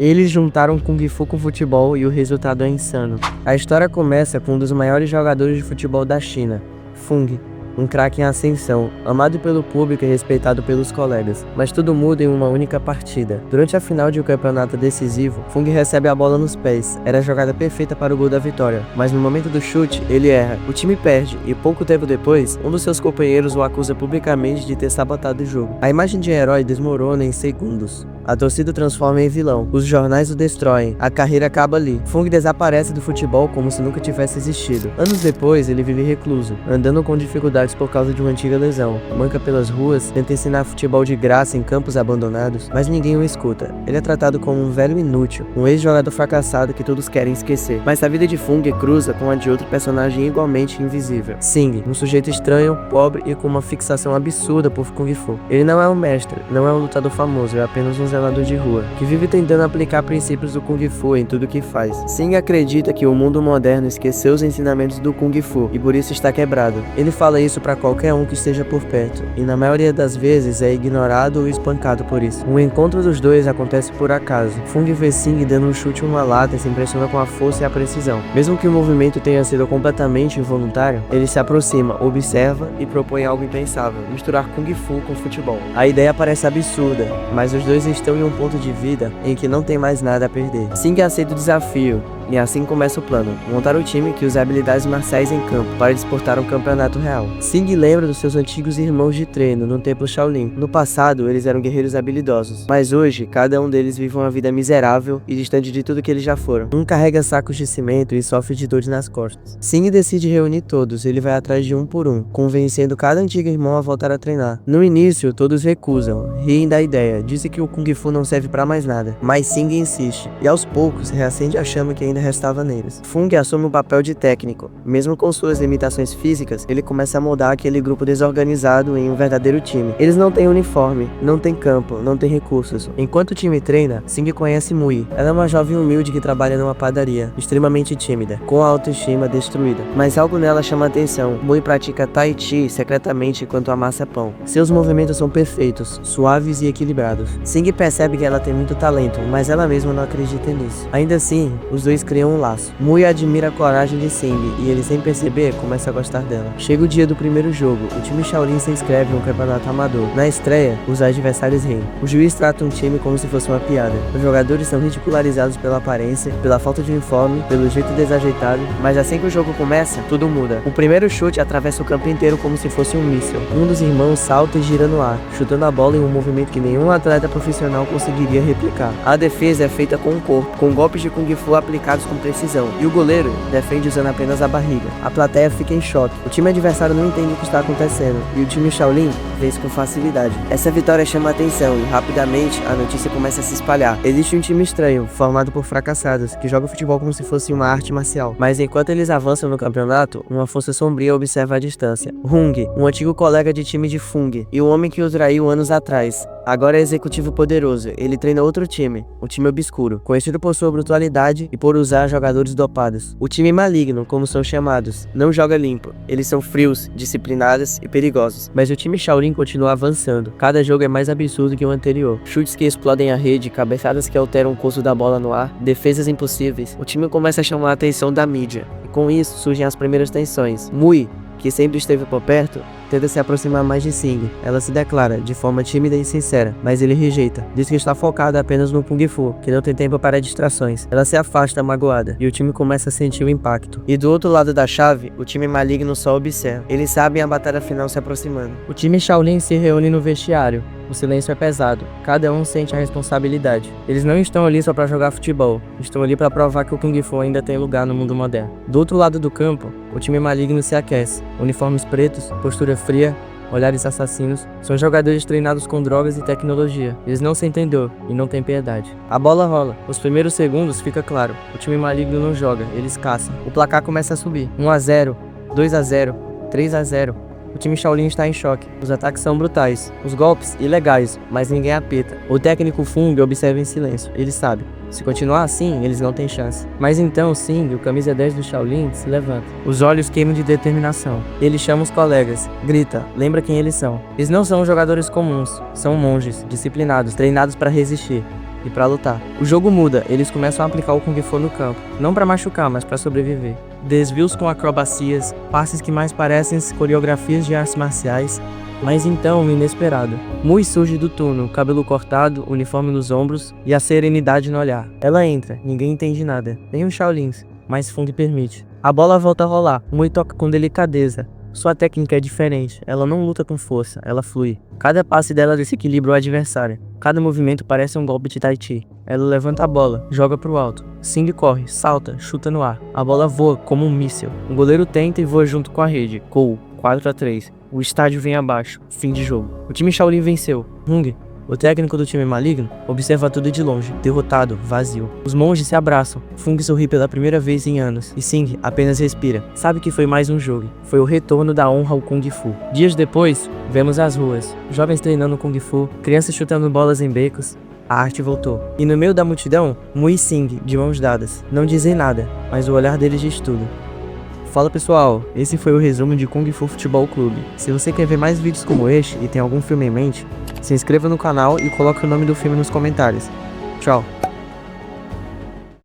Eles juntaram Kung Fu com futebol e o resultado é insano. A história começa com um dos maiores jogadores de futebol da China, Fung, um craque em ascensão, amado pelo público e respeitado pelos colegas. Mas tudo muda em uma única partida. Durante a final de um campeonato decisivo, Fung recebe a bola nos pés. Era a jogada perfeita para o gol da vitória, mas no momento do chute, ele erra. O time perde e pouco tempo depois, um dos seus companheiros o acusa publicamente de ter sabotado o jogo. A imagem de herói desmorona em segundos. A torcida o transforma em vilão, os jornais o destroem, a carreira acaba ali. Fung desaparece do futebol como se nunca tivesse existido. Anos depois, ele vive recluso, andando com dificuldades por causa de uma antiga lesão. Manca pelas ruas, tenta ensinar futebol de graça em campos abandonados, mas ninguém o escuta. Ele é tratado como um velho inútil, um ex-jogador fracassado que todos querem esquecer. Mas a vida de Fung cruza com a de outro personagem igualmente invisível. Sing, um sujeito estranho, pobre e com uma fixação absurda por Kung Fu. Ele não é um mestre, não é um lutador famoso, é apenas um zelador de rua, que vive tentando aplicar princípios do Kung Fu em tudo que faz. Sing acredita que o mundo moderno esqueceu os ensinamentos do Kung Fu e por isso está quebrado. Ele fala isso para qualquer um que esteja por perto, e na maioria das vezes é ignorado ou espancado por isso. O encontro dos dois acontece por acaso. Fung vê Sing dando um chute em uma lata e se impressiona com a força e a precisão. Mesmo que o movimento tenha sido completamente involuntário, ele se aproxima, observa e propõe algo impensável: misturar Kung Fu com futebol. A ideia parece absurda, mas os dois estão em um ponto de vida em que não tem mais nada a perder. Sing aceita o desafio, e assim começa o plano: montar um time que use habilidades marciais em campo para disputar um campeonato real. Sing lembra dos seus antigos irmãos de treino no templo Shaolin. No passado, eles eram guerreiros habilidosos, mas hoje, cada um deles vive uma vida miserável e distante de tudo que eles já foram. Um carrega sacos de cimento e sofre de dores nas costas. Sing decide reunir todos, ele vai atrás de um por um, convencendo cada antigo irmão a voltar a treinar. No início, todos recusam, riem da ideia, dizem que o Kung Fu não serve pra mais nada, mas Sing insiste, e aos poucos reacende a chama que ainda restava neles. Fung assume o papel de técnico. Mesmo com suas limitações físicas, ele começa a moldar aquele grupo desorganizado em um verdadeiro time. Eles não têm uniforme, não têm campo, não têm recursos. Enquanto o time treina, Sing conhece Mui. Ela é uma jovem humilde que trabalha numa padaria, extremamente tímida, com a autoestima destruída. Mas algo nela chama a atenção. Mui pratica Tai Chi secretamente enquanto amassa pão. Seus movimentos são perfeitos, suaves e equilibrados. Sing percebe que ela tem muito talento, mas ela mesma não acredita nisso. Ainda assim, os dois criam um laço. Mui admira a coragem de Sing e ele, sem perceber, começa a gostar dela. Chega o dia do primeiro jogo. O time Shaolin se inscreve em um campeonato amador. Na estreia, os adversários riem. O juiz trata um time como se fosse uma piada. Os jogadores são ridicularizados pela aparência, pela falta de uniforme, pelo jeito desajeitado, mas assim que o jogo começa, tudo muda. O primeiro chute atravessa o campo inteiro como se fosse um míssil. Um dos irmãos salta e gira no ar, chutando a bola em um movimento que nenhum atleta profissional conseguiria replicar. A defesa é feita com o corpo, com golpes de Kung Fu aplicados com precisão, e o goleiro defende usando apenas a barriga. A plateia fica em choque. O time adversário não entende o que está acontecendo, e o time Shaolin vence com facilidade. Essa vitória chama a atenção e rapidamente a notícia começa a se espalhar. Existe um time estranho, formado por fracassados, que joga futebol como se fosse uma arte marcial. Mas enquanto eles avançam no campeonato, uma força sombria observa a distância. Hung, um antigo colega de time de Fung, e o homem que o traiu anos atrás. Agora é executivo poderoso. Ele treina outro time, o time obscuro, conhecido por sua brutalidade e por usar jogadores dopados. O time maligno, como são chamados, não joga limpo. Eles são frios, disciplinados e perigosos. Mas o time Shaolin continua avançando. Cada jogo é mais absurdo que o anterior. Chutes que explodem a rede, cabeçadas que alteram o curso da bola no ar, defesas impossíveis. O time começa a chamar a atenção da mídia. E com isso surgem as primeiras tensões. Mui, que sempre esteve por perto, tenta se aproximar mais de Sing. Ela se declara, de forma tímida e sincera, mas ele rejeita. Diz que está focada apenas no Kung Fu, que não tem tempo para distrações. Ela se afasta magoada, e o time começa a sentir o impacto. E do outro lado da chave, o time maligno só observa. Eles sabem a batalha final se aproximando. O time Shaolin se reúne no vestiário. O silêncio é pesado, cada um sente a responsabilidade. Eles não estão ali só para jogar futebol, estão ali para provar que o Kung Fu ainda tem lugar no mundo moderno. Do outro lado do campo, o time maligno se aquece. Uniformes pretos, postura fria, olhares assassinos, são jogadores treinados com drogas e tecnologia. Eles não sentem dor e não têm piedade. A bola rola. Os primeiros segundos fica claro, o time maligno não joga, eles caçam. O placar começa a subir. 1-0, 2-0, 3-0. O time Shaolin está em choque. Os ataques são brutais, os golpes ilegais, mas ninguém apita. O técnico Fung observa em silêncio. Ele sabe, se continuar assim, eles não têm chance. Mas então Sing, o camisa 10 do Shaolin, se levanta. Os olhos queimam de determinação. Ele chama os colegas, grita, lembra quem eles são. Eles não são jogadores comuns, são monges, disciplinados, treinados para resistir. e pra lutar. O jogo muda, eles começam a aplicar o Kung Fu no campo, não pra machucar, mas pra sobreviver. Desvios com acrobacias, passes que mais parecem coreografias de artes marciais. Mas então, o inesperado. Mui surge do túnel, cabelo cortado, uniforme nos ombros e a serenidade no olhar. Ela entra, ninguém entende nada, nem os Shaolins, mas Fung permite. A bola volta a rolar, Mui toca com delicadeza. Sua técnica é diferente, ela não luta com força, ela flui. Cada passe dela desequilibra o adversário. Cada movimento parece um golpe de Tai Chi. Ela levanta a bola, joga pro alto. Sing corre, salta, chuta no ar. A bola voa como um míssil. O goleiro tenta e voa junto com a rede. Gol, 4-3. O estádio vem abaixo. Fim de jogo. O time Shaolin venceu. Hung, o técnico do time maligno, observa tudo de longe, derrotado, vazio. Os monges se abraçam. Fung sorri pela primeira vez em anos. E Sing apenas respira. Sabe que foi mais um jogo. Foi o retorno da honra ao Kung Fu. Dias depois, vemos as ruas. Jovens treinando Kung Fu, crianças chutando bolas em becos. A arte voltou. E no meio da multidão, Mui e Sing, de mãos dadas. Não dizem nada, mas o olhar deles diz tudo. Fala pessoal, esse foi o resumo de Kung Fu Futebol Clube. Se você quer ver mais vídeos como este e tem algum filme em mente, se inscreva no canal e coloque o nome do filme nos comentários. Tchau!